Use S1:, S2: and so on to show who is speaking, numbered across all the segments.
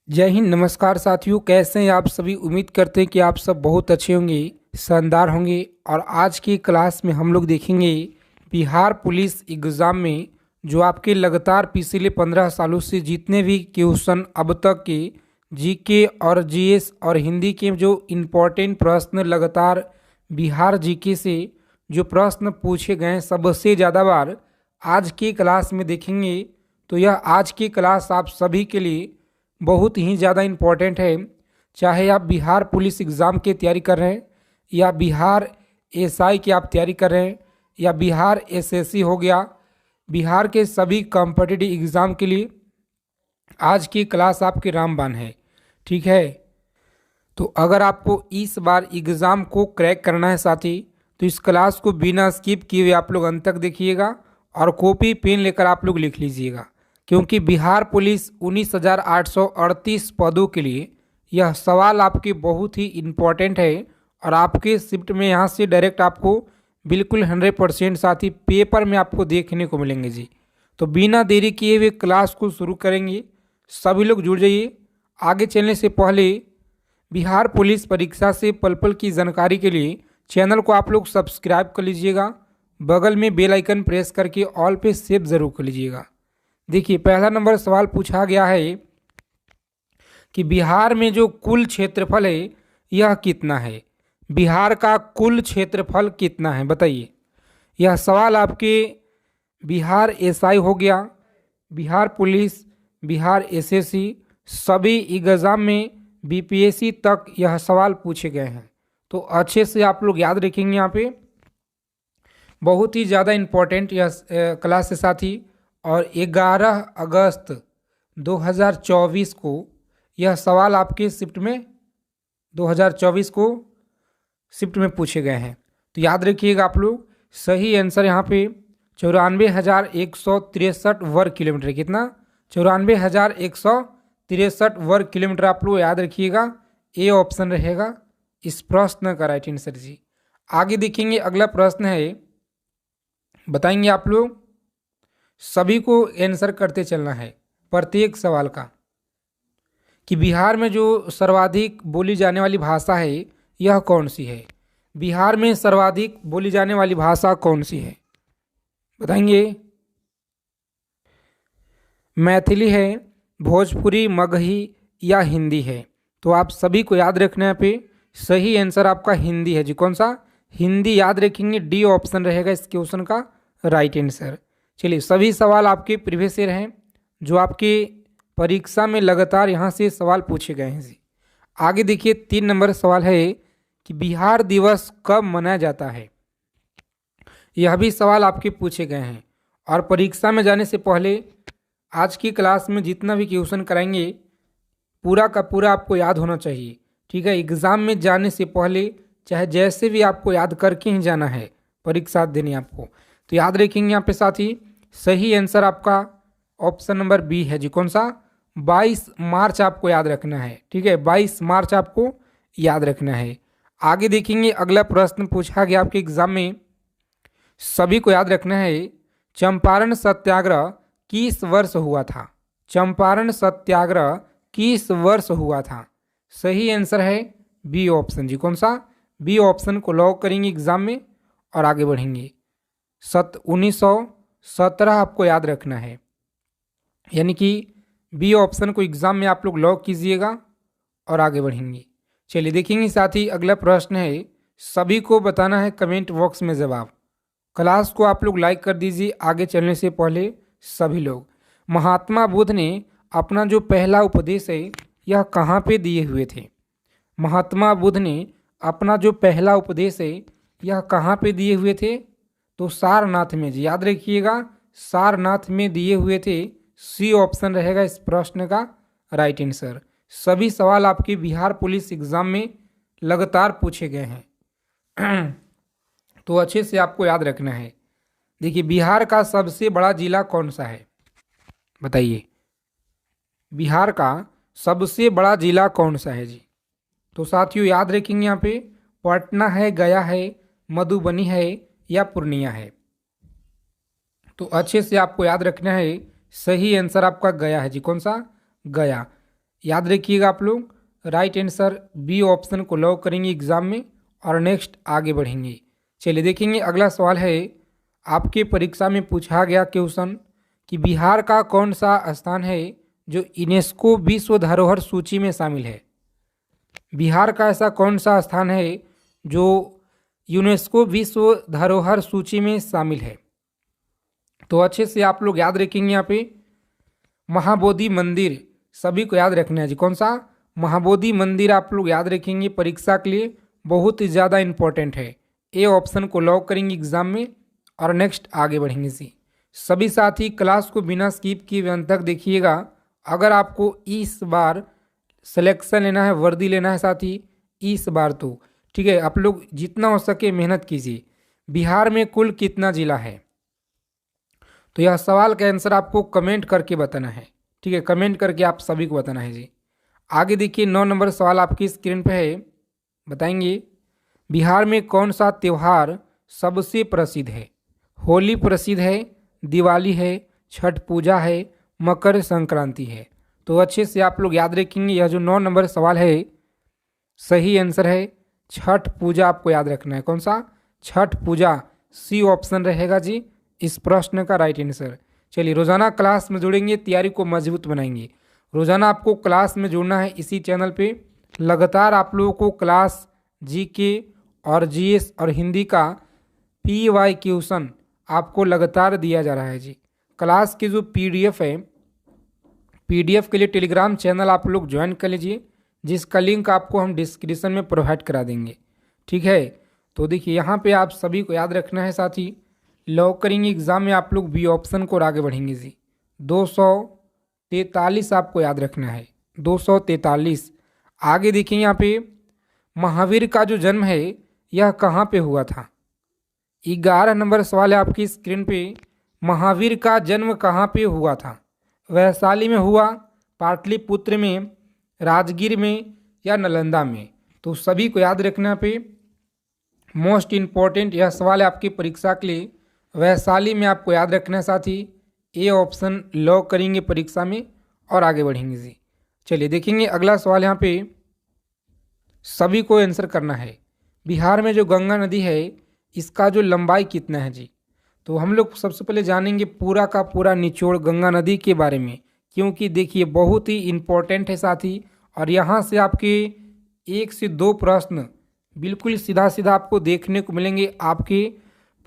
S1: जय हिंद। नमस्कार साथियों, कैसे हैं आप सभी। उम्मीद करते हैं कि आप सब बहुत अच्छे होंगे, शानदार होंगे। और आज की क्लास में हम लोग देखेंगे बिहार पुलिस एग्ज़ाम में जो आपके लगातार पिछले 15 सालों से जितने भी क्वेश्चन अब तक के जीके और जीएस और हिंदी के जो इम्पोर्टेंट प्रश्न लगातार बिहार जीके से जो प्रश्न पूछे गए सबसे ज़्यादा बार आज की क्लास में देखेंगे। तो यह आज की क्लास आप सभी के लिए बहुत ही ज़्यादा इम्पोर्टेंट है। चाहे आप बिहार पुलिस एग्ज़ाम की तैयारी कर रहे हैं या बिहार एसआई की आप तैयारी कर रहे हैं या बिहार एसएससी हो गया, बिहार के सभी कॉम्पिटिटिव एग्ज़ाम के लिए आज की क्लास आपकी रामबाण है। ठीक है, तो अगर आपको इस बार एग्ज़ाम को क्रैक करना है साथी, तो इस क्लास को बिना स्किप किए हुए आप लोग अंत तक देखिएगा और कॉपी पेन लेकर आप लोग लिख लीजिएगा, क्योंकि बिहार पुलिस 19,838 पदों के लिए यह सवाल आपके बहुत ही इम्पोर्टेंट है। और आपके शिफ्ट में यहाँ से डायरेक्ट आपको बिल्कुल 100% साथी पेपर में आपको देखने को मिलेंगे जी। तो बिना देरी किए हुए क्लास को शुरू करेंगे, सभी लोग जुड़ जाइए। आगे चलने से पहले बिहार पुलिस परीक्षा से पल पल की जानकारी के लिए चैनल को आप लोग सब्सक्राइब कर लीजिएगा, बगल में बेल आइकन प्रेस करके ऑल पे सेव ज़रूर कर लीजिएगा। देखिए, पहला नंबर सवाल पूछा गया है कि बिहार में जो कुल क्षेत्रफल है यह कितना है। बिहार का कुल क्षेत्रफल कितना है बताइए। यह सवाल आपके बिहार एसआई हो गया, बिहार पुलिस, बिहार एसएससी, सभी एग्जाम में बीपीएससी तक यह सवाल पूछे गए हैं। तो अच्छे से आप लोग याद रखेंगे, यहाँ पे बहुत ही ज़्यादा इम्पोर्टेंट यह क्लास है साथी। और 11 अगस्त 2024 को यह सवाल आपके शिफ्ट में 2024 को शिफ्ट में पूछे गए हैं। तो याद रखिएगा आप लोग, सही आंसर यहाँ पे 94,163 वर्ग किलोमीटर। कितना? 94,163 वर्ग किलोमीटर आप लोग याद रखिएगा। ए ऑप्शन रहेगा इस प्रश्न का राइट आंसर जी। आगे देखेंगे, अगला प्रश्न है, बताएंगे आप लोग, सभी को आंसर करते चलना है प्रत्येक सवाल का, कि बिहार में जो सर्वाधिक बोली जाने वाली भाषा है यह कौन सी है। बिहार में सर्वाधिक बोली जाने वाली भाषा कौन सी है बताएंगे। मैथिली है, भोजपुरी, मगही या हिंदी है। तो आप सभी को याद रखना पे सही आंसर आपका हिंदी है जी। कौन सा? हिंदी। याद रखेंगे, डी ऑप्शन रहेगा इस क्वेश्चन का राइट आंसर। चलिए, सभी सवाल आपके प्रीवियस ईयर हैं जो आपके परीक्षा में लगातार यहाँ से सवाल पूछे गए हैं जी। आगे देखिए, 3 नंबर सवाल है कि बिहार दिवस कब मनाया जाता है। यह भी सवाल आपके पूछे गए हैं। और परीक्षा में जाने से पहले आज की क्लास में जितना भी क्वेश्चन कराएंगे पूरा का पूरा आपको याद होना चाहिए। ठीक है, एग्ज़ाम में जाने से पहले चाहे जैसे भी आपको याद करके ही जाना है परीक्षा देने आपको। तो याद रखेंगे यहाँ पे साथी, सही आंसर आपका ऑप्शन नंबर बी है जी। कौन सा? 22 मार्च आपको याद रखना है। ठीक है, 22 मार्च आपको याद रखना है। आगे देखेंगे, अगला प्रश्न पूछा गया आपके एग्जाम में, सभी को याद रखना है, चंपारण सत्याग्रह किस वर्ष हुआ था। चंपारण सत्याग्रह किस वर्ष हुआ था। सही आंसर है बी ऑप्शन जी। कौन सा? बी ऑप्शन को लॉक करेंगे एग्जाम में और आगे बढ़ेंगे। 1917 आपको याद रखना है, यानी कि बी ऑप्शन को एग्जाम में आप लोग लॉक कीजिएगा और आगे बढ़ेंगे। चलिए देखेंगे साथी, अगला प्रश्न है, सभी को बताना है कमेंट बॉक्स में जवाब। क्लास को आप लोग लाइक कर दीजिए। आगे चलने से पहले सभी लोग, महात्मा बुद्ध ने अपना जो पहला उपदेश है यह कहाँ पे दिए हुए थे। महात्मा बुद्ध ने अपना जो पहला उपदेश है यह कहाँ पे दिए हुए थे। तो सारनाथ में जी। याद रखिएगा, सारनाथ में दिए हुए थे। सी ऑप्शन रहेगा इस प्रश्न का राइट आंसर। सभी सवाल आपके बिहार पुलिस एग्जाम में लगातार पूछे गए हैं तो अच्छे से आपको याद रखना है। देखिए, बिहार का सबसे बड़ा जिला कौन सा है बताइए। बिहार का सबसे बड़ा जिला कौन सा है जी। तो साथियों याद रखेंगे, यहाँ पे पटना है, गया है, मधुबनी है या पूर्णिया है। तो अच्छे से आपको याद रखना है, सही आंसर आपका गया है जी। कौन सा? गया। याद रखिएगा आप लोग, राइट आंसर बी ऑप्शन को लॉक करेंगे एग्जाम में और नेक्स्ट आगे बढ़ेंगे। चलिए देखेंगे अगला सवाल है, आपके परीक्षा में पूछा गया क्वेश्चन कि बिहार का कौन सा स्थान है जो यूनेस्को विश्व धरोहर सूची में शामिल है। बिहार का ऐसा कौन सा स्थान है जो यूनेस्को विश्व धरोहर सूची में शामिल है। तो अच्छे से आप लोग याद रखेंगे, यहाँ पे महाबोधि मंदिर सभी को याद रखना है जी। कौन सा? महाबोधि मंदिर आप लोग याद रखेंगे, परीक्षा के लिए बहुत ही ज़्यादा इंपॉर्टेंट है। ए ऑप्शन को लॉक करेंगे एग्जाम में और नेक्स्ट आगे बढ़ेंगे जी। सभी साथी क्लास को बिना स्किप किए अंत तक देखिएगा। अगर आपको इस बार सिलेक्शन लेना है, वर्दी लेना है साथी इस बार, तो ठीक है, आप लोग जितना हो सके मेहनत कीजिए। बिहार में कुल कितना जिला है? तो यह सवाल का आंसर आपको कमेंट करके बताना है, ठीक है, कमेंट करके आप सभी को बताना है जी। आगे देखिए 9 नंबर सवाल आपकी स्क्रीन पे है, बताएंगे बिहार में कौन सा त्यौहार सबसे प्रसिद्ध है। होली प्रसिद्ध है, दिवाली है, छठ पूजा है, मकर संक्रांति है। तो अच्छे से आप लोग याद रखेंगे, यह जो 9 नंबर सवाल है सही आंसर है छठ पूजा, आपको याद रखना है। कौन सा? छठ पूजा, सी ऑप्शन रहेगा जी इस प्रश्न का राइट आंसर। चलिए रोजाना क्लास में जुड़ेंगे, तैयारी को मजबूत बनाएंगे। रोजाना आपको क्लास में जुड़ना है इसी चैनल पे। लगातार आप लोगों को क्लास जीके और जीएस और हिंदी का पीवाई क्वेश्चन आपको लगातार दिया जा रहा है जी। क्लास की जो पीडीएफ है, पीडीएफ के लिए टेलीग्राम चैनल आप लोग ज्वाइन कर लीजिए, जिसका लिंक आपको हम डिस्क्रिप्शन में प्रोवाइड करा देंगे, ठीक है। तो देखिए यहाँ पे आप सभी को याद रखना है साथी, लॉक करेंगे एग्जाम में आप लोग बी ऑप्शन को और आगे बढ़ेंगे जी। 243 आपको याद रखना है, 243। आगे देखिए यहाँ पे महावीर का जो जन्म है यह कहाँ पे हुआ था। 11 नंबर सवाल है आपकी स्क्रीन पे, महावीर का जन्म कहाँ पे हुआ था। वैशाली में हुआ, पाटलिपुत्र में, राजगीर में या नालंदा में। तो सभी को याद रखना पे मोस्ट इम्पॉर्टेंट यह सवाल है आपकी परीक्षा के लिए। वैशाली में आपको याद रखना है साथी, ए ऑप्शन लॉक करेंगे परीक्षा में और आगे बढ़ेंगे जी। चलिए देखेंगे अगला सवाल, यहाँ पे सभी को आंसर करना है। बिहार में जो गंगा नदी है इसका जो लंबाई कितना है जी। तो हम लोग सबसे पहले जानेंगे पूरा का पूरा निचोड़ गंगा नदी के बारे में, क्योंकि देखिए बहुत ही इम्पोर्टेंट है साथी। और यहाँ से आपके 1 से 2 प्रश्न बिल्कुल सीधा सीधा आपको देखने को मिलेंगे आपके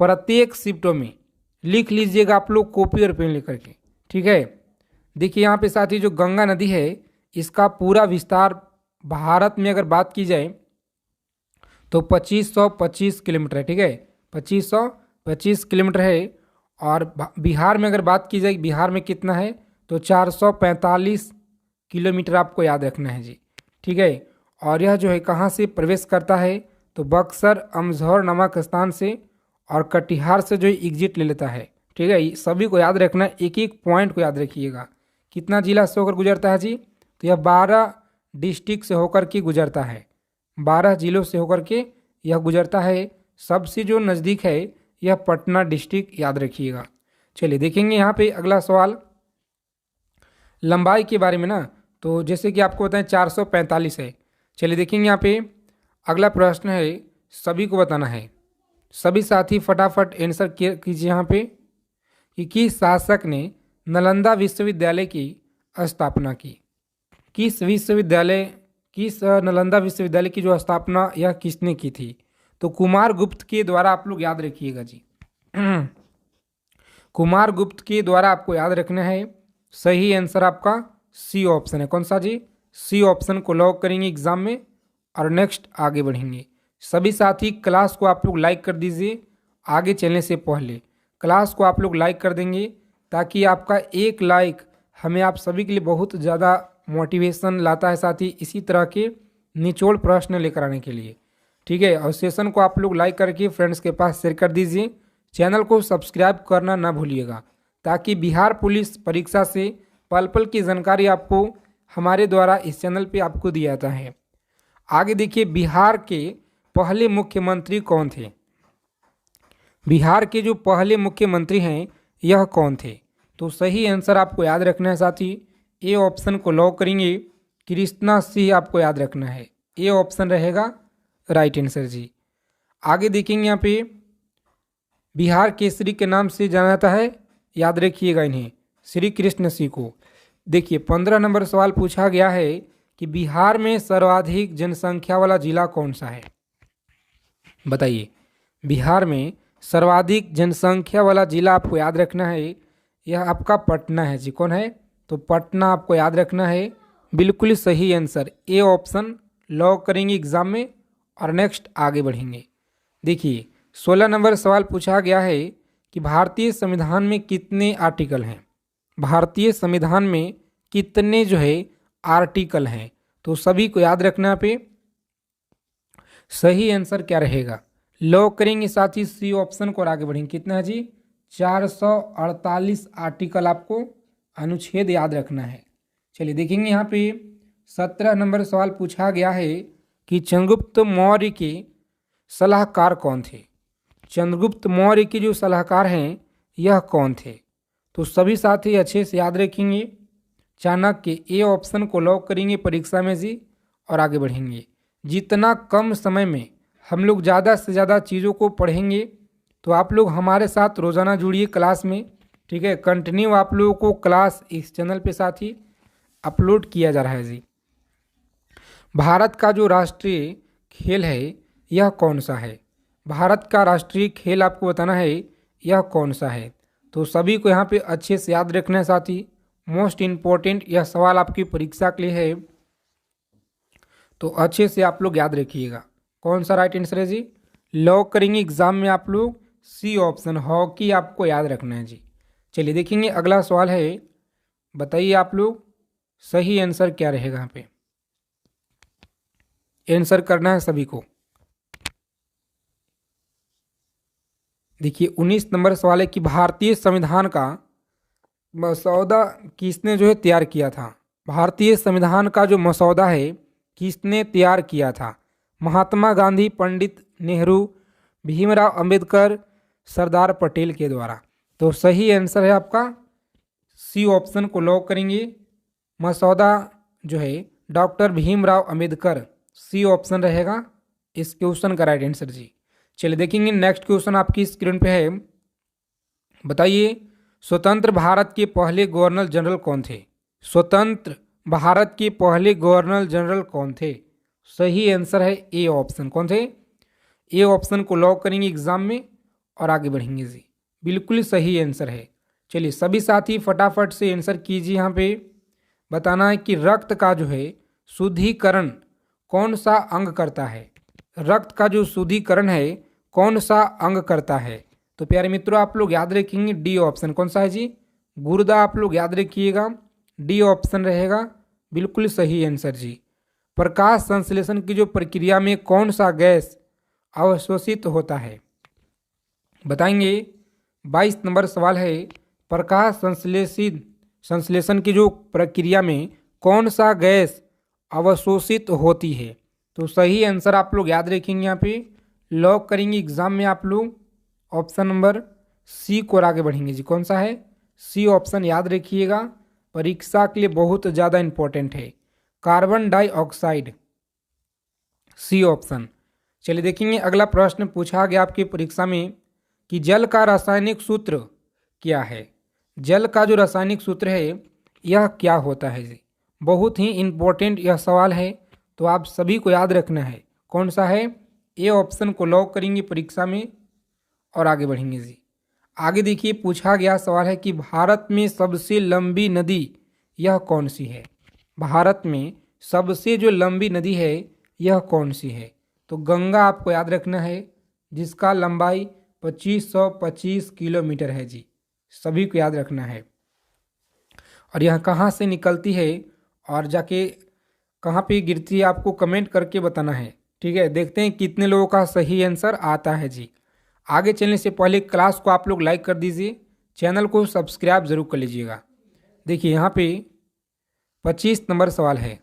S1: प्रत्येक शिफ्टों में। लिख लीजिएगा आप लोग कॉपी और पेन लेकर के, ठीक है। देखिए यहाँ पे साथी जो गंगा नदी है इसका पूरा विस्तार भारत में अगर बात की जाए तो 2525 किलोमीटर है, ठीक है, 2525 किलोमीटर है। और बिहार में अगर बात की जाए बिहार में कितना है तो 445 किलोमीटर आपको याद रखना है जी, ठीक है। और यह जो है कहाँ से प्रवेश करता है तो बक्सर अमझौर नामक स्थान से और कटिहार से जो एग्जिट ले लेता है, ठीक है। सभी को याद रखना है, एक एक पॉइंट को याद रखिएगा। कितना जिला से होकर गुजरता है जी, तो यह 12 डिस्ट्रिक्ट से होकर के गुजरता है, 12 जिलों से होकर के यह गुजरता है। सबसे जो नज़दीक है यह पटना डिस्ट्रिक्ट, याद रखिएगा। चलिए देखेंगे यहाँ पे अगला सवाल लंबाई के बारे में ना, तो जैसे कि आपको बताएं 445 है। चलिए देखेंगे यहाँ पे अगला प्रश्न है, सभी को बताना है। सभी साथी फटाफट आंसर कीजिए यहाँ पे कि किस शासक ने नालंदा विश्वविद्यालय की स्थापना की। किस नालंदा विश्वविद्यालय की जो स्थापना यह किसने की थी। तो कुमार गुप्त के द्वारा, आप लोग याद रखिएगा जी कुमार गुप्त के द्वारा आपको याद रखना है। सही आंसर आपका सी ऑप्शन है। कौन सा जी? सी ऑप्शन को लॉक करेंगे एग्जाम में और नेक्स्ट आगे बढ़ेंगे। सभी साथी क्लास को आप लोग लाइक कर दीजिए, आगे चलने से पहले क्लास को आप लोग लाइक कर देंगे ताकि आपका एक लाइक हमें आप सभी के लिए बहुत ज़्यादा मोटिवेशन लाता है साथी, इसी तरह के निचोड़ प्रश्न लेकर आने के लिए, ठीक है। और सेशन को आप लोग लाइक करके फ्रेंड्स के पास शेयर कर दीजिए। चैनल को सब्सक्राइब करना ना भूलिएगा ताकि बिहार पुलिस परीक्षा से पल पल की जानकारी आपको हमारे द्वारा इस चैनल पे आपको दिया जाता है। आगे देखिए बिहार के पहले मुख्यमंत्री कौन थे। बिहार के जो पहले मुख्यमंत्री हैं यह कौन थे। तो सही आंसर आपको याद रखना है साथी, ए ऑप्शन को लॉक करेंगे कृष्णा सिंह आपको याद रखना है, ये ऑप्शन रहेगा राइट आंसर जी। आगे देखेंगे यहाँ पे बिहार केसरी के नाम से जाना जाता है, याद रखिएगा इन्हें, श्री कृष्ण सिंह को। देखिए 15 नंबर सवाल पूछा गया है कि बिहार में सर्वाधिक जनसंख्या वाला जिला कौन सा है। बताइए, बिहार में सर्वाधिक जनसंख्या वाला जिला आपको याद रखना है, यह आपका पटना है जी। कौन है? तो पटना आपको याद रखना है, बिल्कुल सही आंसर, ए ऑप्शन लॉक करेंगे एग्जाम में और नेक्स्ट आगे बढ़ेंगे। देखिए 16 नंबर सवाल पूछा गया है कि भारतीय संविधान में कितने आर्टिकल हैं। भारतीय संविधान में कितने जो है आर्टिकल हैं, तो सभी को याद रखना पे सही आंसर क्या रहेगा, लॉक करेंगे साथ ही सी ऑप्शन को और आगे बढ़ेंगे। कितना है जी? 448 आर्टिकल आपको अनुच्छेद याद रखना है। चलिए देखेंगे यहाँ पे 17 नंबर सवाल पूछा गया है कि चंद्रगुप्त मौर्य के सलाहकार कौन थे। चंद्रगुप्त मौर्य के जो सलाहकार हैं यह कौन थे, तो सभी साथी अच्छे से याद रखेंगे। चाणक्य, ए ऑप्शन को लॉक करेंगे परीक्षा में जी और आगे बढ़ेंगे। जितना कम समय में हम लोग ज़्यादा से ज़्यादा चीज़ों को पढ़ेंगे, तो आप लोग हमारे साथ रोज़ाना जुड़िए क्लास में, ठीक है। कंटिन्यू आप लोगों को क्लास इस चैनल पे साथ ही अपलोड किया जा रहा है जी। भारत का जो राष्ट्रीय खेल है यह कौन सा है। भारत का राष्ट्रीय खेल आपको बताना है यह कौन सा है, तो सभी को यहाँ पे अच्छे से याद रखना है साथी। मोस्ट इम्पोर्टेंट यह सवाल आपकी परीक्षा के लिए है, तो अच्छे से आप लोग याद रखिएगा। कौन सा राइट आंसर है जी, लॉक करेंगे एग्जाम में आप लोग सी ऑप्शन, हॉकी आपको याद रखना है जी। चलिए देखेंगे अगला सवाल है, बताइए आप लोग सही आंसर क्या रहेगा। यहाँ पे आंसर करना है सभी को। देखिए 19 नंबर सवाल है कि भारतीय संविधान का मसौदा किसने जो है तैयार किया था। भारतीय संविधान का जो मसौदा है किसने तैयार किया था। महात्मा गांधी, पंडित नेहरू, भीमराव अंबेडकर, सरदार पटेल के द्वारा। तो सही आंसर है आपका सी ऑप्शन को लॉक करेंगे। मसौदा जो है doctor Bhimrao Ambedkar, C option रहेगा इस क्वेश्चन का राइट आंसर जी। चलिए देखेंगे नेक्स्ट क्वेश्चन आपकी स्क्रीन पे है, बताइए स्वतंत्र भारत के पहले गवर्नर जनरल कौन थे। स्वतंत्र भारत के पहले गवर्नर जनरल कौन थे। सही आंसर है ए ऑप्शन। कौन थे? ए ऑप्शन को लॉक करेंगे एग्जाम में और आगे बढ़ेंगे जी, बिल्कुल सही आंसर है। चलिए सभी साथी फटाफट से आंसर कीजिए। यहाँ पे बताना है कि रक्त का जो है शुद्धिकरण कौन सा अंग करता है। रक्त का जो शुद्धिकरण है कौन सा अंग करता है, तो प्यारे मित्रों आप लोग याद रखेंगे डी ऑप्शन। कौन सा है जी? गुर्दा आप लोग याद रखिएगा, डी ऑप्शन रहेगा बिल्कुल सही आंसर जी। प्रकाश संश्लेषण की जो प्रक्रिया में कौन सा गैस अवशोषित होता है, बताएंगे। 22 नंबर सवाल है, प्रकाश संश्लेषण की जो प्रक्रिया में कौन सा गैस अवशोषित होती है, तो सही आंसर आप लोग याद रखेंगे। यहाँ पे लॉक करेंगे एग्जाम में आप लोग ऑप्शन नंबर सी को आगे बढ़ेंगे जी। कौन सा है? सी ऑप्शन याद रखिएगा, परीक्षा के लिए बहुत ज़्यादा इंपॉर्टेंट है। Carbon dioxide, C option. चलिए देखेंगे अगला प्रश्न पूछा गया आपकी परीक्षा में कि जल का रासायनिक सूत्र क्या है। जल का जो रासायनिक सूत्र है यह क्या होता है जी। बहुत ही इंपॉर्टेंट यह सवाल है, तो आप सभी को याद रखना है। कौन सा है? ए ऑप्शन को लॉक करेंगे परीक्षा में और आगे बढ़ेंगे जी। आगे देखिए पूछा गया सवाल है कि भारत में सबसे लंबी नदी यह कौन सी है। भारत में सबसे जो लंबी नदी है यह कौन सी है, तो गंगा आपको याद रखना है, जिसका लंबाई 2525 किलोमीटर है जी। सभी को याद रखना है। और यह कहाँ से निकलती है और जाके कहाँ पे गिरती है आपको कमेंट करके बताना है, ठीक है। देखते हैं कितने लोगों का सही आंसर आता है जी। आगे चलने से पहले क्लास को आप लोग लाइक कर दीजिए, चैनल को सब्सक्राइब जरूर कर लीजिएगा। देखिए यहाँ पे 25 नंबर सवाल है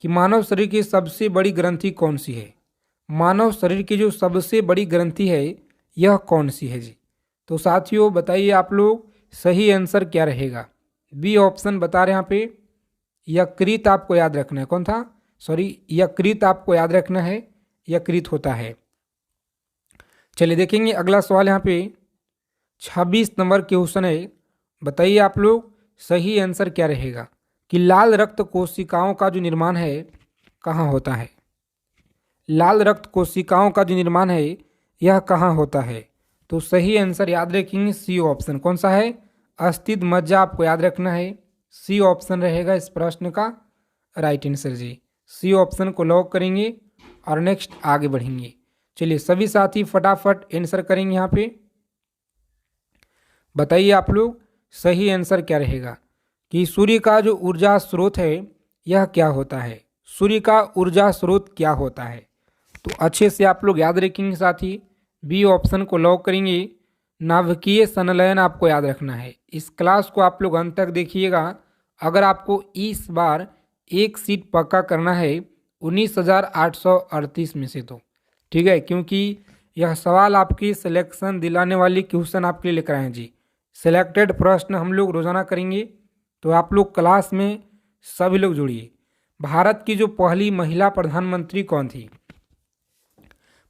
S1: कि मानव शरीर की सबसे बड़ी ग्रंथि कौन सी है। मानव शरीर की जो सबसे बड़ी ग्रंथि है यह कौन सी है जी। तो साथियों बताइए आप लोग सही आंसर क्या रहेगा। बी ऑप्शन बता रहे हैं यहाँ पे, यकृत आपको याद रखना है। कौन था? सॉरी, यकृत आपको याद रखना है, यकृत होता है। चलिए देखेंगे अगला सवाल यहाँ पे 26 नंबर क्वेश्चन है। बताइए आप लोग सही आंसर क्या रहेगा कि लाल रक्त कोशिकाओं का जो निर्माण है कहाँ होता है? लाल रक्त कोशिकाओं का जो निर्माण है यह कहाँ होता है? तो सही आंसर याद रखेंगे सी ऑप्शन। कौन सा है? अस्थित मज्जा आपको याद रखना है। सी ऑप्शन रहेगा इस प्रश्न का राइट आंसर जी। सी ऑप्शन को लॉक करेंगे और नेक्स्ट आगे बढ़ेंगे। चलिए सभी साथी फटाफट आंसर करेंगे यहाँ पे। बताइए आप लोग सही आंसर क्या रहेगा कि सूर्य का जो ऊर्जा स्रोत है यह क्या होता है? सूर्य का ऊर्जा स्रोत क्या होता है? तो अच्छे से आप लोग याद रखेंगे साथी। बी ऑप्शन को लॉक करेंगे। नाभिकीय संलयन आपको याद रखना है। इस क्लास को आप लोग अंत तक देखिएगा। अगर आपको इस बार एक सीट पक्का करना है 19,838 में से, तो ठीक है, क्योंकि यह सवाल आपकी सिलेक्शन दिलाने वाली क्वेश्चन आपके लिए लेकर आए हैं जी। सिलेक्टेड प्रश्न हम लोग रोजाना करेंगे, तो आप लोग क्लास में सभी लोग जुड़िए। भारत की जो पहली महिला प्रधानमंत्री कौन थी?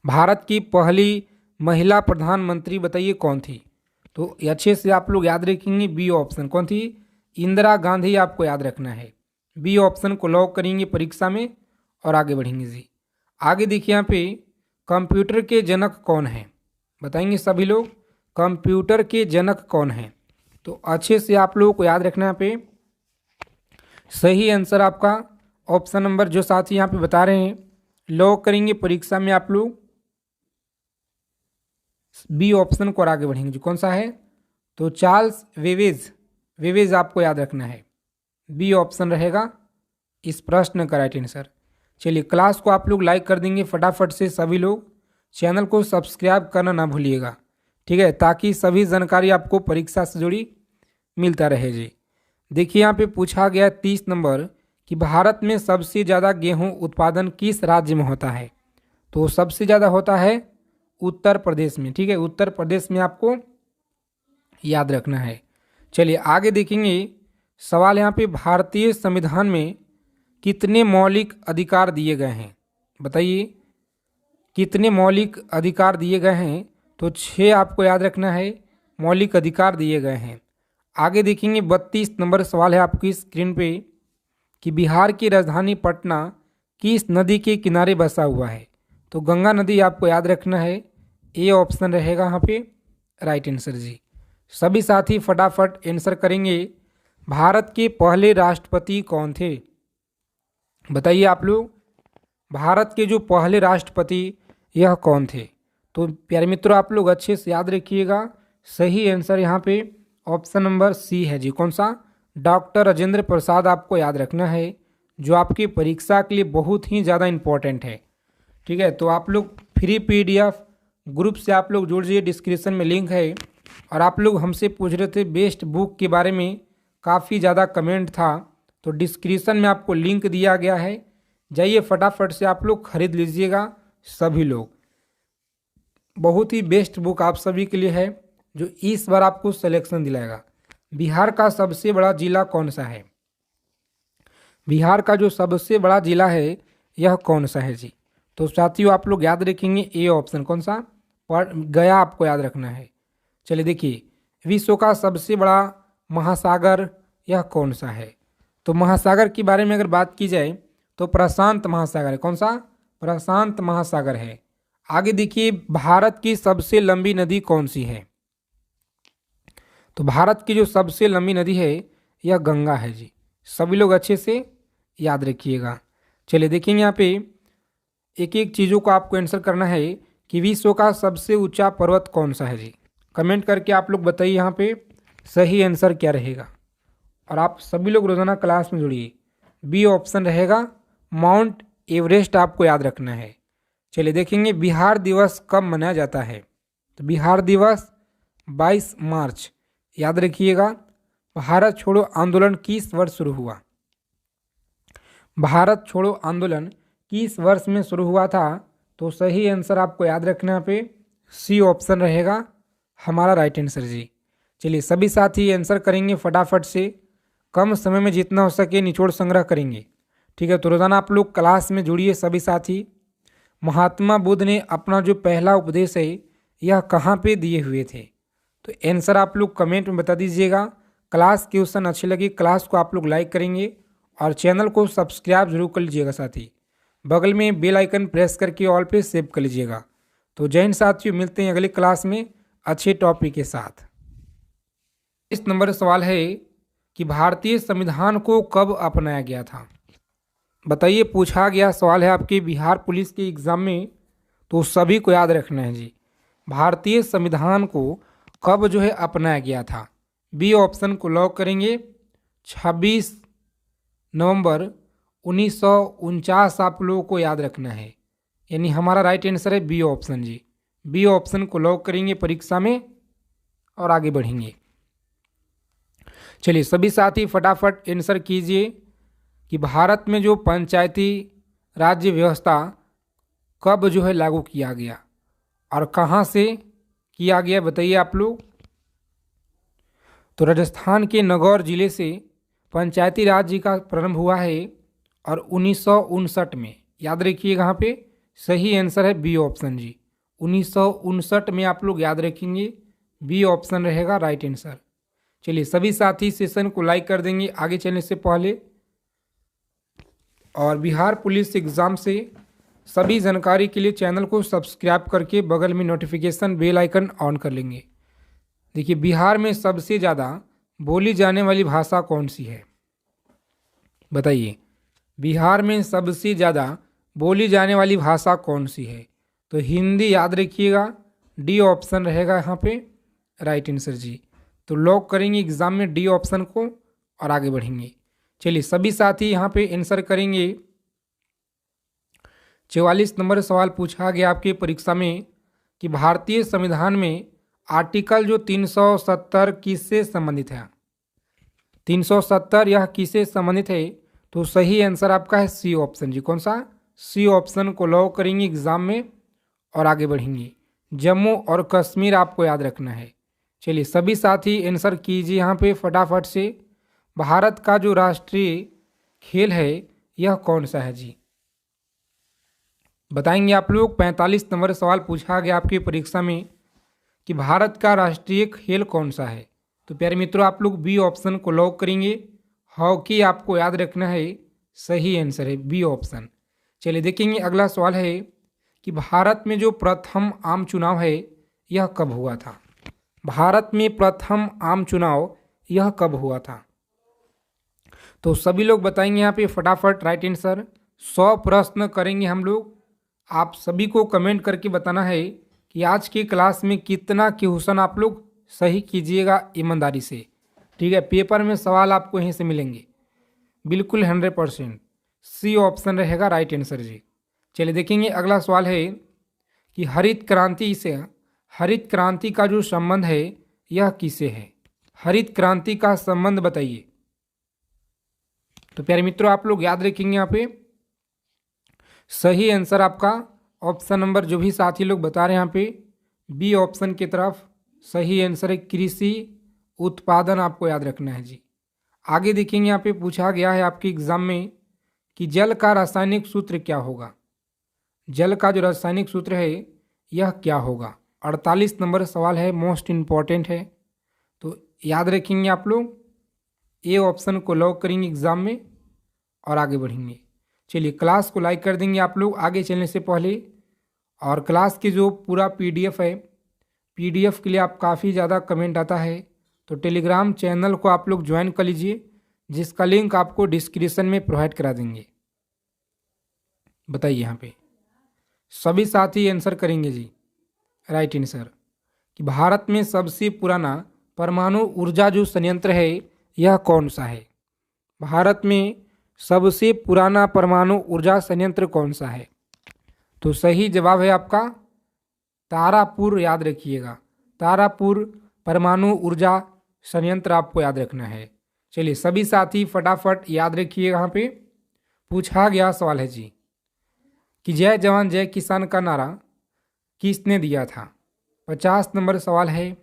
S1: भारत की पहली महिला प्रधानमंत्री बताइए कौन थी? तो अच्छे से आप लोग याद रखेंगे बी ऑप्शन। कौन थी? इंदिरा गांधी आपको याद रखना है। बी ऑप्शन को लॉक करेंगे परीक्षा में और आगे बढ़ेंगे जी। आगे देखिए यहाँ पे कंप्यूटर के जनक कौन है? बताएंगे सभी लोग कंप्यूटर के जनक कौन है? तो अच्छे से आप लोगों को याद रखना है यहाँ पे। सही आंसर आपका ऑप्शन नंबर जो साथी यहाँ पे बता रहे हैं लॉक करेंगे परीक्षा में आप लोग बी ऑप्शन को और आगे बढ़ेंगे जी। कौन सा है? तो चार्ल्स वेवेज। वेवेज आपको याद रखना है। बी ऑप्शन रहेगा इस प्रश्न का राइट आंसर। चलिए क्लास को आप लोग लाइक कर देंगे फटाफट से सभी लोग। चैनल को सब्सक्राइब करना ना भूलिएगा, ठीक है, ताकि सभी जानकारी आपको परीक्षा से जुड़ी मिलता रहे जी। देखिए यहाँ पे पूछा गया 30 नंबर कि भारत में सबसे ज़्यादा गेहूं उत्पादन किस राज्य में होता है? तो सबसे ज़्यादा होता है उत्तर प्रदेश में, ठीक है, उत्तर प्रदेश में आपको याद रखना है। चलिए आगे देखेंगे सवाल यहाँ पे भारतीय संविधान में कितने मौलिक अधिकार दिए गए हैं? बताइए कितने मौलिक अधिकार दिए गए हैं? तो 6 आपको याद रखना है मौलिक अधिकार दिए गए हैं। आगे देखेंगे 32 नंबर सवाल है आपकी स्क्रीन पे कि बिहार की राजधानी पटना किस नदी के किनारे बसा हुआ है? तो गंगा नदी आपको याद रखना है। ए ऑप्शन रहेगा यहाँ पे राइट आंसर जी। सभी साथी फटाफट आंसर करेंगे। भारत के पहले राष्ट्रपति कौन थे? बताइए आप लोग भारत के जो पहले राष्ट्रपति यह कौन थे? तो प्यारे मित्रों आप लोग अच्छे से याद रखिएगा। सही आंसर यहाँ पे ऑप्शन नंबर सी है जी। कौन सा? डॉक्टर राजेंद्र प्रसाद आपको याद रखना है, जो आपकी परीक्षा के लिए बहुत ही ज़्यादा इम्पोर्टेंट है, ठीक है। तो आप लोग फ्री पीडीएफ ग्रुप से आप लोग जुड़ जाइए, डिस्क्रिप्शन में लिंक है। और आप लोग हमसे पूछ रहे थे बेस्ट बुक के बारे में, काफ़ी ज़्यादा कमेंट था, तो डिस्क्रिप्शन में आपको लिंक दिया गया है, जाइए फटाफट से आप लोग खरीद लीजिएगा सभी लोग। बहुत ही बेस्ट बुक आप सभी के लिए है, जो इस बार आपको सिलेक्शन दिलाएगा। बिहार का सबसे बड़ा जिला कौन सा है? बिहार का जो सबसे बड़ा जिला है यह कौन सा है जी? तो साथियों आप लोग याद रखेंगे ए ऑप्शन। कौन सा? गया आपको याद रखना है। चलिए देखिए विश्व का सबसे बड़ा महासागर यह कौन सा है? तो महासागर के बारे में अगर बात की जाए तो प्रशांत महासागर है। कौन सा? प्रशांत महासागर है। आगे देखिए भारत की सबसे लंबी नदी कौन सी है? तो भारत की जो सबसे लंबी नदी है यह गंगा है जी। सभी लोग अच्छे से याद रखिएगा। चलिए देखेंगे यहाँ पे एक एक चीज़ों को आपको आंसर करना है कि विश्व का सबसे ऊंचा पर्वत कौन सा है जी। कमेंट करके आप लोग बताइए यहाँ पे सही आंसर क्या रहेगा। और आप सभी लोग रोजाना क्लास में जुड़िए। बी ऑप्शन रहेगा माउंट एवरेस्ट आपको याद रखना है। चलिए देखेंगे बिहार दिवस कब मनाया जाता है? तो बिहार दिवस 22 मार्च। याद रखिएगा। भारत छोड़ो आंदोलन किस वर्ष शुरू हुआ? भारत छोड़ो आंदोलन किस वर्ष में शुरू हुआ था? तो सही आंसर आपको याद रखना है पे सी ऑप्शन रहेगा हमारा राइट आंसर जी। चलिए सभी साथी आंसर करेंगे फटाफट से। कम समय में जितना हो सके निचोड़ संग्रह करेंगे। ठीक है, तो रोज़ाना आप लोग क्लास में जुड़िए सभी साथी। महात्मा बुद्ध ने अपना जो पहला उपदेश है यह कहाँ पे दिए हुए थे? तो आंसर आप लोग कमेंट में बता दीजिएगा। क्लास क्वेश्चन अच्छी लगी क्लास को आप लोग लाइक करेंगे और चैनल को सब्सक्राइब जरूर कर लीजिएगा साथी। बगल में बेल आइकन प्रेस करके ऑल पे सेव कर लीजिएगा। तो जय हिंद साथियों, मिलते हैं अगली क्लास में अच्छे टॉपिक के साथ। इस नंबर सवाल है कि भारतीय संविधान को कब अपनाया गया था? बताइए, पूछा गया सवाल है आपके बिहार पुलिस के एग्ज़ाम में, तो सभी को याद रखना है जी। भारतीय संविधान को कब जो है अपनाया गया था? बी ऑप्शन को लॉक करेंगे। 26 नवंबर 1949 आप लोगों को याद रखना है, यानी हमारा राइट आंसर है बी ऑप्शन जी। बी ऑप्शन को लॉक करेंगे परीक्षा में और आगे बढ़ेंगे। चलिए सभी साथी फटाफट आंसर कीजिए कि भारत में जो पंचायती राज्य व्यवस्था कब जो है लागू किया गया और कहाँ से किया गया, बताइए आप लोग। तो राजस्थान के नागौर जिले से पंचायती राज्य का प्रारंभ हुआ है और 1959 में, याद रखिएगा यहाँ पे सही आंसर है बी ऑप्शन जी। 1959 में आप लोग याद रखेंगे, बी ऑप्शन रहेगा राइट आंसर। चलिए सभी साथी सेशन को लाइक कर देंगे आगे चलने से पहले, और बिहार पुलिस एग्ज़ाम से सभी जानकारी के लिए चैनल को सब्सक्राइब करके बगल में नोटिफिकेशन बेल आइकन ऑन कर लेंगे। देखिए, बिहार में सबसे ज़्यादा बोली जाने वाली भाषा कौन सी है? बताइए, बिहार में सबसे ज़्यादा बोली जाने वाली भाषा कौन सी है? तो हिंदी याद रखिएगा, डी ऑप्शन रहेगा यहाँ पे राइट आंसर जी। तो लॉक करेंगे एग्ज़ाम में डी ऑप्शन को और आगे बढ़ेंगे। चलिए सभी साथी यहाँ पे आंसर करेंगे। 44 नंबर सवाल पूछा गया आपके परीक्षा में कि भारतीय संविधान में आर्टिकल जो 370 किससे संबंधित है? 370 यह किससे संबंधित है? तो सही आंसर आपका है सी ऑप्शन जी। कौन सा? सी ऑप्शन को लॉक करेंगे एग्जाम में और आगे बढ़ेंगे। जम्मू और कश्मीर आपको याद रखना है। चलिए सभी साथी आंसर कीजिए यहाँ पे फटाफट से। भारत का जो राष्ट्रीय खेल है यह कौन सा है जी? बताएंगे आप लोग। 45 नंबर सवाल पूछा गया आपकी परीक्षा में कि भारत का राष्ट्रीय खेल कौन सा है? तो प्यारे मित्रों आप लोग बी ऑप्शन को लॉक करेंगे। हॉकी आपको याद रखना है, सही आंसर है बी ऑप्शन। चलिए देखेंगे अगला सवाल है कि भारत में जो प्रथम आम चुनाव है यह कब हुआ था? भारत में प्रथम आम चुनाव यह कब हुआ था? तो सभी लोग बताएंगे यहाँ पे फटाफट राइट आंसर। 100 प्रश्न करेंगे हम लोग। आप सभी को कमेंट करके बताना है कि आज की क्लास में कितना क्वेश्चन आप लोग सही कीजिएगा ईमानदारी से। ठीक है, पेपर में सवाल आपको यहीं से मिलेंगे बिल्कुल 100%। सी ऑप्शन रहेगा राइट आंसर जी। चलिए देखेंगे अगला सवाल है कि हरित क्रांति का जो संबंध है यह किससे है? हरित क्रांति का संबंध बताइए। तो प्यारे मित्रों आप लोग याद रखेंगे यहाँ पे सही आंसर आपका ऑप्शन नंबर, जो भी साथी लोग बता रहे हैं यहाँ पे बी ऑप्शन की तरफ सही आंसर है कृषि उत्पादन, आपको याद रखना है जी। आगे देखेंगे यहाँ पे पूछा गया है आपके एग्जाम में कि जल का रासायनिक सूत्र क्या होगा? जल का जो रासायनिक सूत्र है यह क्या होगा? 48 नंबर सवाल है, मोस्ट इम्पॉर्टेंट है, तो याद रखेंगे आप लोग। ए ऑप्शन को लॉक करेंगे एग्जाम में और आगे बढ़ेंगे। चलिए क्लास को लाइक कर देंगे आप लोग आगे चलने से पहले, और क्लास की जो पूरा पीडीएफ है, पीडीएफ के लिए आप काफ़ी ज़्यादा कमेंट आता है, तो टेलीग्राम चैनल को आप लोग ज्वाइन कर लीजिए, जिसका लिंक आपको डिस्क्रिप्शन में प्रोवाइड करा देंगे। बताइए यहाँ पे सभी साथी आंसर करेंगे जी राइट आंसर कि भारत में सबसे पुराना परमाणु ऊर्जा जो संयंत्र है यह कौन सा है? भारत में सबसे पुराना परमाणु ऊर्जा संयंत्र कौन सा है? तो सही जवाब है आपका तारापुर, याद रखिएगा तारापुर परमाणु ऊर्जा संयंत्र आपको याद रखना है। चलिए सभी साथी फटाफट याद रखिएगा। यहाँ पे पूछा गया सवाल है जी कि जय जवान जय किसान का नारा किसने दिया था? 50 नंबर सवाल है,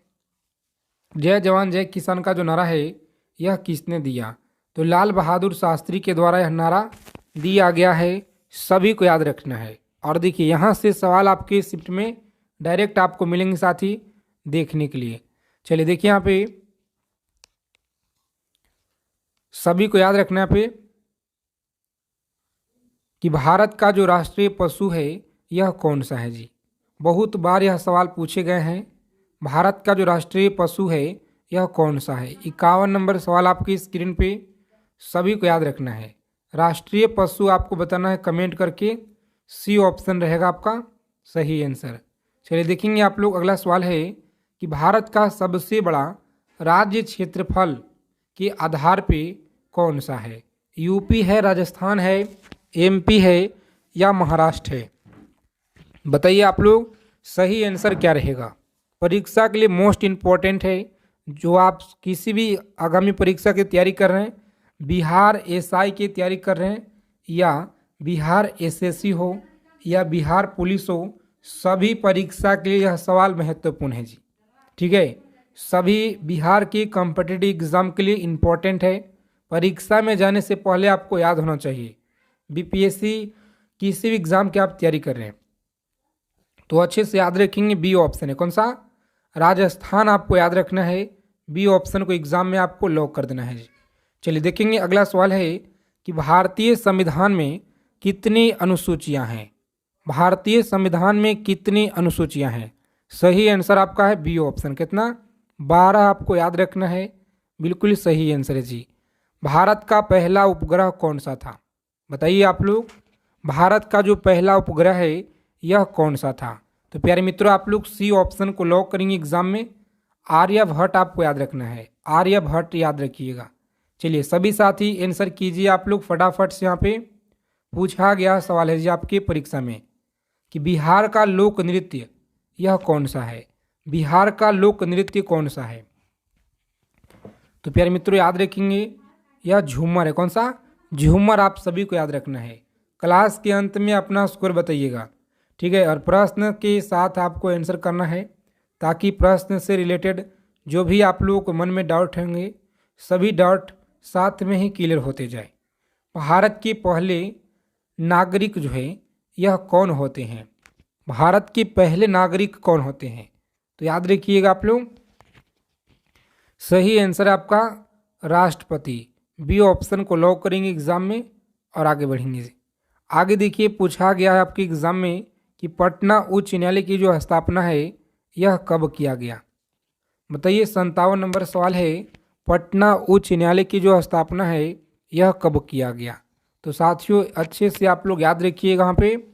S1: जय जवान जय किसान का जो नारा है यह किसने दिया? तो लाल बहादुर शास्त्री के द्वारा यह नारा दिया गया है, सभी को याद रखना है। और देखिए यहाँ से सवाल आपके शिफ्ट में डायरेक्ट आपको मिलेंगे साथी देखने के लिए। चलिए देखिए यहाँ पे सभी को याद रखना पे कि भारत का जो राष्ट्रीय पशु है यह कौन सा है जी। बहुत बार यह सवाल पूछे गए हैं, भारत का जो राष्ट्रीय पशु है यह कौन सा है। 51 नंबर सवाल आपकी स्क्रीन पे, सभी को याद रखना है। राष्ट्रीय पशु आपको बताना है कमेंट करके, सी ऑप्शन रहेगा आपका सही आंसर। चलिए देखेंगे आप लोग, अगला सवाल है कि भारत का सबसे बड़ा राज्य क्षेत्रफल के आधार पे कौन सा है। यूपी है, राजस्थान है, एमपी है या महाराष्ट्र है। बताइए आप लोग सही आंसर क्या रहेगा। परीक्षा के लिए मोस्ट इम्पॉर्टेंट है, जो आप किसी भी आगामी परीक्षा की तैयारी कर रहे हैं, बिहार एसआई की तैयारी कर रहे हैं या बिहार एसएससी हो या बिहार पुलिस हो, सभी परीक्षा के लिए यह सवाल महत्वपूर्ण है जी। ठीक है, सभी बिहार की कॉम्पिटिटिव एग्ज़ाम के लिए इम्पोर्टेंट है। परीक्षा में जाने से पहले आपको याद होना चाहिए। बीपीएससी किसी भी एग्ज़ाम की आप तैयारी कर रहे हैं तो अच्छे से याद रखेंगे, बी ऑप्शन है। कौन सा? राजस्थान आपको याद रखना है, बी ऑप्शन को एग्ज़ाम में आपको लॉक कर देना है जी। चलिए देखेंगे, अगला सवाल है कि भारतीय संविधान में कितनी अनुसूचियां हैं। भारतीय संविधान में कितनी अनुसूचियां हैं? सही आंसर आपका है बी ऑप्शन। कितना? 12 आपको याद रखना है, बिल्कुल सही आंसर है जी। भारत का पहला उपग्रह कौन सा था? बताइए आप लोग, भारत का जो पहला उपग्रह है यह कौन सा था? तो प्यारे मित्रों, आप लोग सी ऑप्शन को लॉक करेंगे एग्जाम में। आर्यभट्ट आपको याद रखना है, आर्यभट्ट याद रखिएगा। चलिए सभी साथी आंसर कीजिए आप लोग फटाफट से। यहाँ पे पूछा गया सवाल है जी आपके परीक्षा में कि बिहार का लोक नृत्य यह कौन सा है। बिहार का लोक नृत्य कौन सा है? तो प्यारे मित्रों याद रखेंगे, यह झूमर है। कौन सा? झूमर आप सभी को याद रखना है। क्लास के अंत में अपना स्कोर बताइएगा, ठीक है। और प्रश्न के साथ आपको आंसर करना है, ताकि प्रश्न से रिलेटेड जो भी आप लोगों को मन में डाउट होंगे सभी डाउट साथ में ही क्लियर होते जाए। भारत के पहले नागरिक जो है यह कौन होते हैं? भारत के पहले नागरिक कौन होते हैं? तो याद रखिएगा आप लोग, सही आंसर आपका राष्ट्रपति। बी ऑप्शन को लॉक करेंगे एग्जाम में और आगे बढ़ेंगे। आगे देखिए, पूछा गया है आपके एग्जाम में कि पटना उच्च न्यायालय की जो स्थापना है यह कब किया गया। बताइए, 57 नंबर सवाल है, पटना उच्च न्यायालय की जो स्थापना है यह कब किया गया। तो साथियों अच्छे से आप लोग याद रखिएगा, यहाँ पे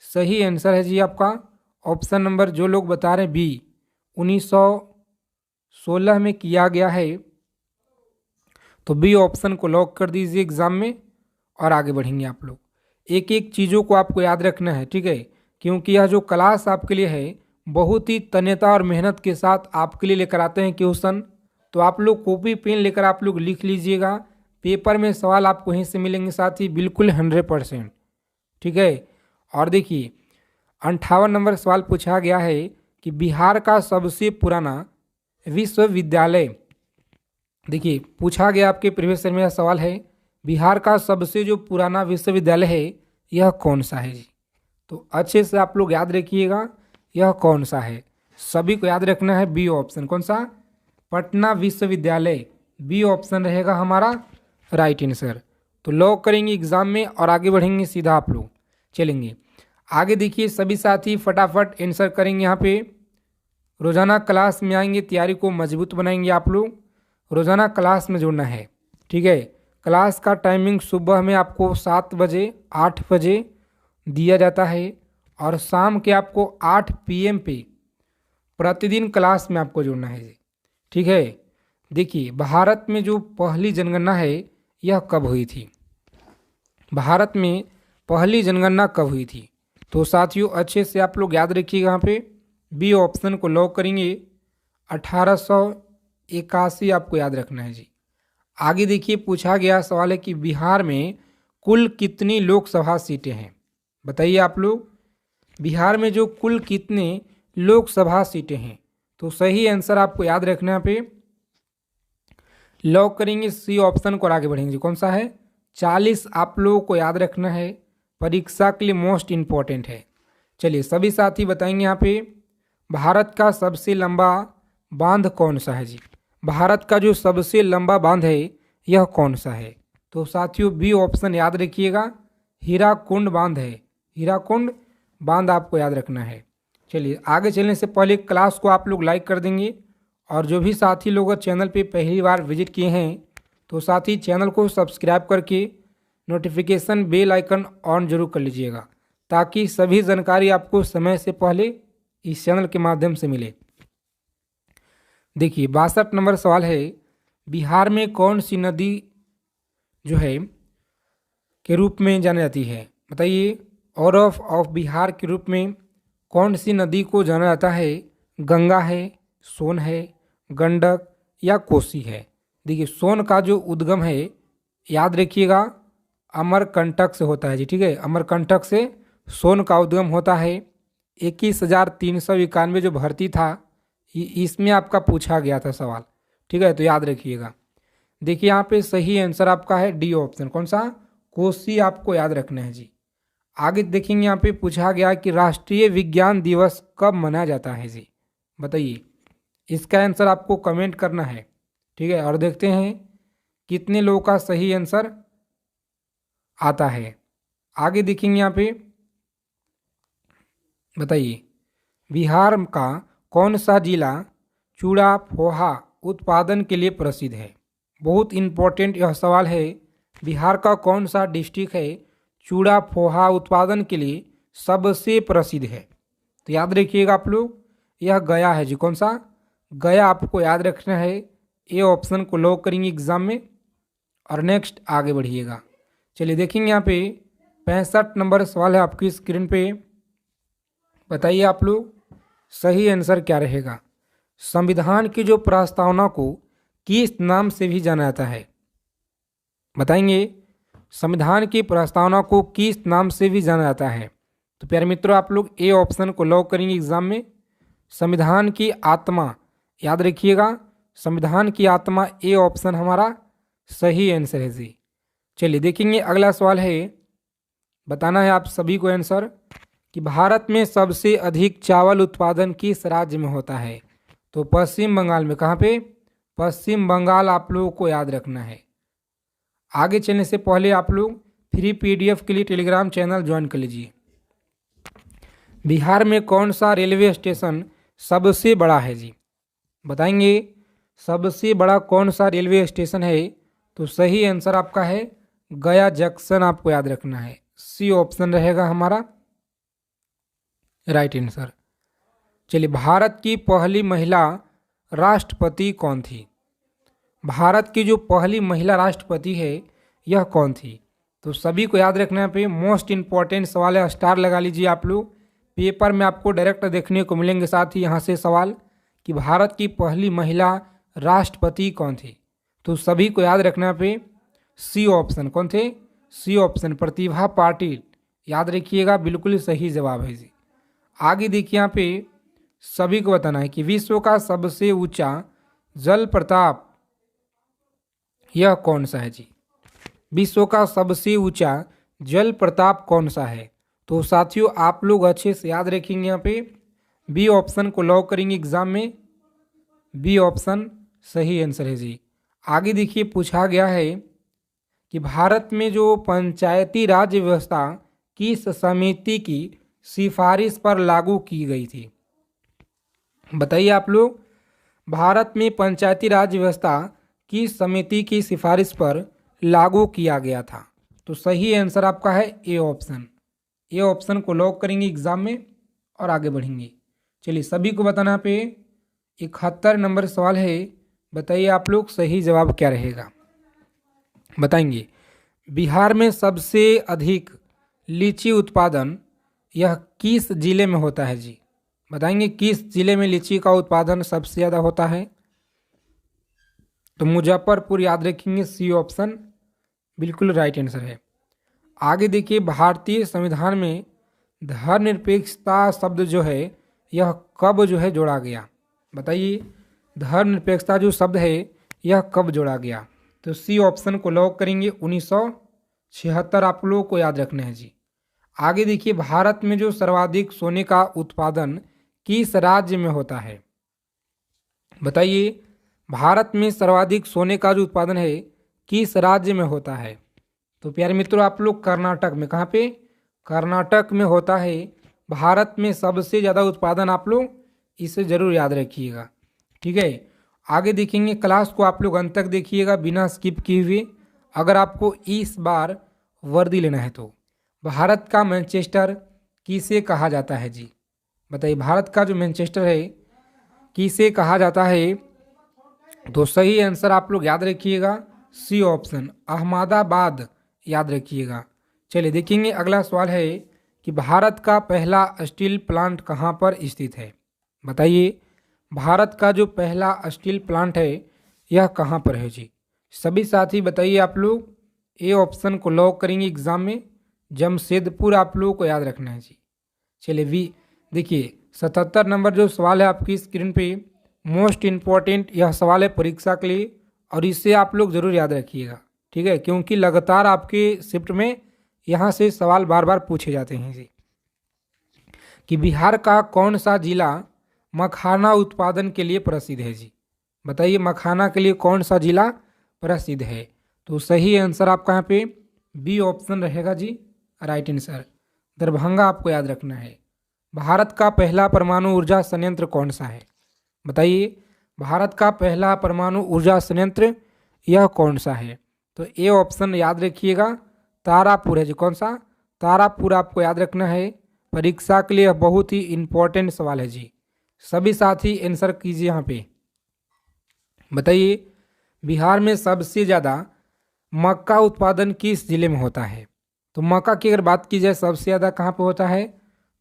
S1: सही आंसर है जी आपका ऑप्शन नंबर, जो लोग बता रहे हैं बी, 1916 में किया गया है। तो बी ऑप्शन को लॉक कर दीजिए एग्जाम में और आगे बढ़ेंगे आप लोग। एक एक चीज़ों को आपको याद रखना है, ठीक है, क्योंकि यह जो क्लास आपके लिए है बहुत ही तन्यता और मेहनत के साथ आपके लिए लेकर आते हैं क्वेश्चन। तो आप लोग कॉपी पेन लेकर आप लोग लिख लीजिएगा, पेपर में सवाल आपको वहीं से मिलेंगे साथी, बिल्कुल 100%, ठीक है। और देखिए 58 नंबर सवाल पूछा गया है कि बिहार का सबसे पुराना विश्वविद्यालय, देखिए पूछा गया आपके प्रीवियस ईयर में यह सवाल है, बिहार का सबसे जो पुराना विश्वविद्यालय है यह कौन सा है जी। तो अच्छे से आप लोग याद रखिएगा यह कौन सा है, सभी को याद रखना है बी ऑप्शन। कौन सा? पटना विश्वविद्यालय, बी ऑप्शन रहेगा हमारा राइट आंसर। तो लॉक करेंगे एग्जाम में और आगे बढ़ेंगे सीधा आप लोग चलेंगे। आगे देखिए सभी साथी फटाफट आंसर करेंगे। यहाँ पे रोज़ाना क्लास में आएंगे, तैयारी को मजबूत बनाएंगे आप लोग। रोज़ाना क्लास में जुड़ना है, ठीक है। क्लास का टाइमिंग सुबह में आपको 7 बजे 8 बजे दिया जाता है और शाम के आपको 8 PM पे प्रतिदिन क्लास में आपको जुड़ना है जी, ठीक है। देखिए भारत में जो पहली जनगणना है यह कब हुई थी? भारत में पहली जनगणना कब हुई थी? तो साथियों अच्छे से आप लोग याद रखिएगा, यहाँ पे बी ऑप्शन को लॉक करेंगे, 1881 आपको याद रखना है जी। आगे देखिए पूछा गया सवाल है कि बिहार में कुल कितनी लोकसभा सीटें हैं। बताइए आप लोग, बिहार में जो कुल कितने लोकसभा सीटें हैं। तो सही आंसर आपको याद रखना पे लॉक करेंगे सी ऑप्शन को और आगे बढ़ेंगे जी। कौन सा है? 40 आप लोगों को याद रखना है, परीक्षा के लिए मोस्ट इम्पॉर्टेंट है। चलिए सभी साथी बताएंगे यहाँ पे भारत का सबसे लंबा बांध कौन सा है जी। भारत का जो सबसे लंबा बांध है यह कौन सा है? तो साथियों बी ऑप्शन याद रखिएगा, हीराकुंड बांध है। हीराकुंड बांध आपको याद रखना है। चलिए आगे चलने से पहले क्लास को आप लोग लाइक कर देंगे, और जो भी साथी लोग चैनल पे पहली बार विजिट किए हैं तो साथी चैनल को सब्सक्राइब करके नोटिफिकेशन बेल आइकन ऑन जरूर कर लीजिएगा, ताकि सभी जानकारी आपको समय से पहले इस चैनल के माध्यम से मिले। देखिए 62 नंबर सवाल है, बिहार में कौन सी नदी जो है के रूप में जानी जाती है? बताइए, औरफ ऑफ बिहार के रूप में कौन सी नदी को जाना जाता है? गंगा है, सोन है, गंडक या कोसी है? देखिए सोन का जो उद्गम है याद रखिएगा अमरकंटक से होता है जी। ठीक है, अमरकंटक से सोन का उद्गम होता है। 21,391 जो भर्ती था इसमें आपका पूछा गया था सवाल। ठीक है, तो याद रखिएगा। देखिए यहाँ पे सही आंसर आपका है डी ऑप्शन। कौन सा? कोसी आपको याद रखना है जी। आगे देखेंगे यहाँ पे पूछा गया कि राष्ट्रीय विज्ञान दिवस कब मनाया जाता है जी। बताइए, इसका आंसर आपको कमेंट करना है। ठीक है, और देखते हैं कितने लोगों का सही आंसर आता है। आगे देखेंगे यहाँ पे, बताइए बिहार का कौन सा जिला चूड़ा पोहा उत्पादन के लिए प्रसिद्ध है? बहुत इम्पोर्टेंट यह सवाल है। बिहार का कौन सा डिस्ट्रिक्ट है चूड़ा पोहा उत्पादन के लिए सबसे प्रसिद्ध है? तो याद रखिएगा आप लोग, यह गया है जी। कौन सा? गया आपको याद रखना है। ए ऑप्शन को लॉक करेंगे एग्जाम में, और नेक्स्ट आगे बढ़िएगा। चलिए देखेंगे यहाँ पे 65 नंबर सवाल है आपकी स्क्रीन पे। बताइए आप लोग सही आंसर क्या रहेगा? संविधान की जो प्रस्तावना को किस नाम से भी जाना जाता है? बताएंगे संविधान की प्रस्तावना को किस नाम से भी जाना जाता है? तो प्यारे मित्रों आप लोग ए ऑप्शन को लॉक करेंगे एग्जाम में, संविधान की आत्मा। याद रखिएगा संविधान की आत्मा, ए ऑप्शन हमारा सही आंसर है जी। चलिए देखेंगे अगला सवाल है, बताना है आप सभी को आंसर कि भारत में सबसे अधिक चावल उत्पादन किस राज्य में होता है? तो पश्चिम बंगाल में। कहाँ पे? पश्चिम बंगाल आप लोगों को याद रखना है। आगे चलने से पहले आप लोग फ्री पीडीएफ के लिए टेलीग्राम चैनल ज्वाइन कर लीजिए। बिहार में कौन सा रेलवे स्टेशन सबसे बड़ा है जी? बताएंगे सबसे बड़ा कौन सा रेलवे स्टेशन है? तो सही आंसर आपका है गया जंक्शन, आपको याद रखना है। सी ऑप्शन रहेगा हमारा राइट आंसर। चलिए भारत की पहली महिला राष्ट्रपति कौन थी? भारत की जो पहली महिला राष्ट्रपति है यह कौन थी? तो सभी को याद रखना पे मोस्ट इम्पॉर्टेंट सवाल है, स्टार लगा लीजिए आप लोग। पेपर में आपको डायरेक्ट देखने को मिलेंगे साथ ही यहाँ से सवाल कि भारत की पहली महिला राष्ट्रपति कौन थी? तो सभी को याद रखना पे सी ऑप्शन। कौन थे? C option Pratibha Patil. याद रखिएगा बिल्कुल सही जवाब है जी। आगे देखिए यहाँ पे सभी को बताना है कि विश्व का सबसे ऊंचा जल प्रताप यह कौन सा है जी? विश्व का सबसे ऊंचा जल प्रताप कौन सा है? तो साथियों आप लोग अच्छे से याद रखेंगे, यहाँ पे बी ऑप्शन को लॉक करेंगे एग्जाम में। बी ऑप्शन सही आंसर है जी। आगे देखिए पूछा गया है कि भारत में जो पंचायती राज व्यवस्था किस समिति की सिफारिश पर लागू की गई थी? बताइए आप लोग, भारत में पंचायती राज व्यवस्था किस समिति की सिफारिश पर लागू किया गया था? तो सही आंसर आपका है ए ऑप्शन। ए ऑप्शन को लॉक करेंगे एग्जाम में और आगे बढ़ेंगे। चलिए सभी को बताना पे 71 नंबर सवाल है। बताइए आप लोग सही जवाब क्या रहेगा? बताएंगे बिहार में सबसे अधिक लीची उत्पादन यह किस जिले में होता है जी? बताएंगे किस जिले में लीची का उत्पादन सबसे ज़्यादा होता है? तो मुजफ्फरपुर याद रखेंगे, सी ऑप्शन बिल्कुल राइट आंसर है। आगे देखिए भारतीय संविधान में धर्मनिरपेक्षता शब्द जो है यह कब जो है जोड़ा गया? बताइए धर्मनिरपेक्षता जो शब्द है यह कब जोड़ा गया? तो सी ऑप्शन को लॉक करेंगे, 1976 आप लोगों को याद रखना है जी। आगे देखिए, भारत में जो सर्वाधिक सोने का उत्पादन किस राज्य में होता है? बताइए, भारत में सर्वाधिक सोने का जो उत्पादन है किस राज्य में होता है? तो प्यारे मित्रों, आप लोग कर्नाटक में, कहाँ पे? कर्नाटक में होता है भारत में सबसे ज़्यादा उत्पादन। आप लोग इसे ज़रूर याद रखिएगा, ठीक है। आगे देखेंगे, क्लास को आप लोग अंत तक देखिएगा बिना स्किप किए हुए। अगर आपको इस बार वर्दी लेना है तो भारत का मैनचेस्टर किसे कहा जाता है जी? बताइए, भारत का जो मैनचेस्टर है किसे कहा जाता है? तो सही आंसर आप लोग याद रखिएगा, सी ऑप्शन, अहमदाबाद याद रखिएगा। चलिए देखेंगे, अगला सवाल है कि भारत का पहला स्टील प्लांट कहाँ पर स्थित है? बताइए, भारत का जो पहला स्टील प्लांट है यह कहाँ पर है जी? सभी साथी बताइए आप लोग। ए ऑप्शन को लॉक करेंगे एग्जाम में, जमशेदपुर आप लोगों को याद रखना है जी। चलिए वी देखिए, 77 नंबर जो सवाल है आपकी स्क्रीन पे, मोस्ट इम्पॉर्टेंट यह सवाल है परीक्षा के लिए, और इसे आप लोग ज़रूर याद रखिएगा, ठीक है, क्योंकि लगातार आपके शिफ्ट में यहाँ से सवाल बार बार पूछे जाते हैं जी। कि बिहार का कौन सा जिला मखाना उत्पादन के लिए प्रसिद्ध है जी? बताइए, मखाना के लिए कौन सा जिला प्रसिद्ध है? तो सही आंसर आपका यहाँ पे बी ऑप्शन रहेगा जी, राइट आंसर, दरभंगा आपको याद रखना है। भारत का पहला परमाणु ऊर्जा संयंत्र कौन सा है? बताइए, भारत का पहला परमाणु ऊर्जा संयंत्र यह कौन सा है? तो ए ऑप्शन याद रखिएगा, तारापुर है जी। कौन सा? तारापुर आपको याद रखना है, परीक्षा के लिए बहुत ही इंपॉर्टेंट सवाल है जी। सभी साथी आंसर कीजिए यहाँ पे। बताइए, बिहार में सबसे ज़्यादा मक्का उत्पादन किस जिले में होता है? तो मक्का की अगर बात की जाए सबसे ज़्यादा कहाँ पे होता है?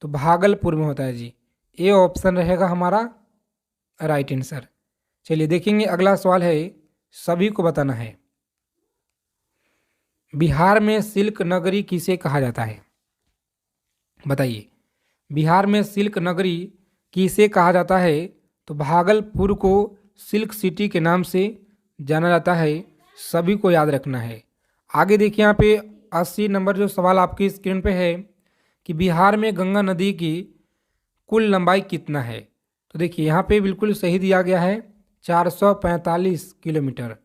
S1: तो भागलपुर में होता है जी। ए ऑप्शन रहेगा हमारा राइट आंसर। चलिए देखेंगे, अगला सवाल है, सभी को बताना है, बिहार में सिल्क नगरी किसे कहा जाता है? बताइए, बिहार में सिल्क नगरी किसे कहा जाता है? तो भागलपुर को सिल्क सिटी के नाम से जाना जाता है, सभी को याद रखना है। आगे देखिए, यहाँ पे 80 नंबर जो सवाल आपकी स्क्रीन पे है कि बिहार में गंगा नदी की कुल लंबाई कितना है? तो देखिए, यहाँ पे बिल्कुल सही दिया गया है, 445 किलोमीटर।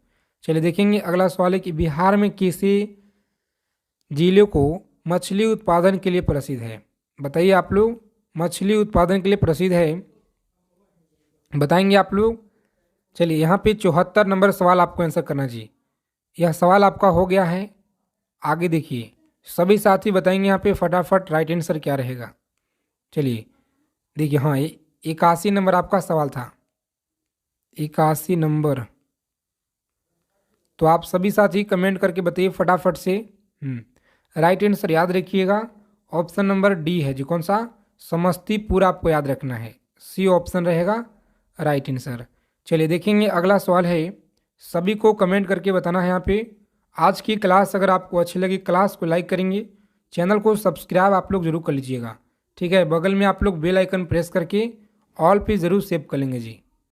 S1: चलिए देखेंगे, अगला सवाल है कि बिहार में किसी जिले को मछली उत्पादन के लिए प्रसिद्ध है? बताइए आप लोग, मछली उत्पादन के लिए प्रसिद्ध है, बताएंगे आप लोग। चलिए, यहाँ पे 74 नंबर सवाल आपको आंसर करना जी। यह सवाल आपका हो गया है। आगे देखिए, सभी साथी बताएंगे यहाँ पे फटाफट राइट आंसर क्या रहेगा। चलिए देखिए, हाँ 81 नंबर आपका सवाल था, 81 नंबर। तो आप सभी साथी कमेंट करके बताइए फटाफट से। राइट आंसर याद रखिएगा, ऑप्शन नंबर डी है जी। कौन सा? समस्तीपुर आपको याद रखना है, सी ऑप्शन रहेगा राइट आंसर। चलिए देखेंगे, अगला सवाल है, सभी को कमेंट करके बताना है यहाँ पे। आज की क्लास अगर आपको अच्छी लगी, क्लास को लाइक करेंगे, चैनल को सब्सक्राइब आप लोग जरूर कर लीजिएगा, ठीक है। बगल में आप लोग बेल आइकन प्रेस करके ऑल पे ज़रूर सेव कर लेंगे जी।